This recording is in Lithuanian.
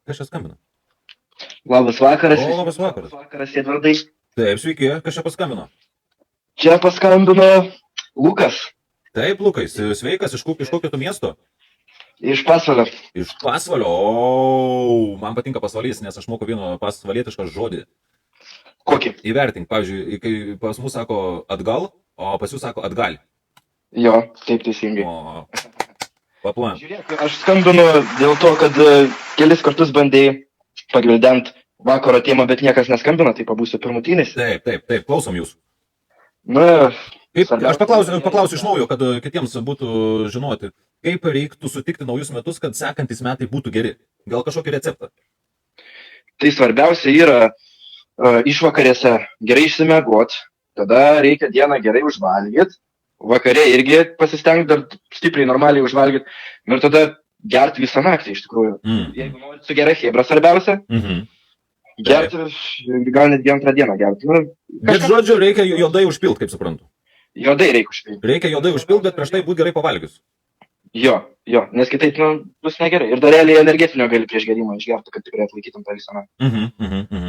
Kas čia skambina? Labas vakaras. O, labas vakaras. Vakaras, Edvardai. Taip, sveiki, kas čia paskambino? Čia paskambino Lukas Taip, Lukai, sveikas, iš kokio tu miesto? iš Pasvalio. Iš Pasvalio, o, man patinka pasvalys, nes aš moku vieną pasvalietišką žodį. Kokį? Įvertink, pavyzdžiui, kai pas mus sako atgal, o pas jūs sako atgal. Jo, taip teisingai. O, paplan. Žiūrėk, aš skambinu dėl to, kad kelis kartus bandėjai pagvildent vakaro temą, bet niekas neskambina, tai pabūsiu pirmutinis. Taip, klausom jūsų. Na, Kaip, aš paklausiu iš naujo, kad kitiems būtų žinoti, kaip reiktų sutikti naujus metus, kad sekantis metai būtų geri. Gal kažkokį receptą? tai svarbiausia yra išvakarėse gerai išsimiegot, tada reikia dieną gerai užvalgyt, vakare irgi pasistengti dar stipriai normaliai užvalgyt, ir tada gerti visą naktį iš tikrųjų. Jeigu nori su gera chebra svarbiausia, gerti gal netgi antrą dieną gerti. Nu, Bet žodžiu, reikia juodai užpilt, kaip suprantu. Juodai reikia užpilti. Reikia juodai užpilt, bet prieš tai būti gerai pavalgius. Jo, nes kitaip bus negerai. Ir dar realiai energetinio gali prieš gerimą išgerti, kad tikrai atlaikytum tą visą naktį.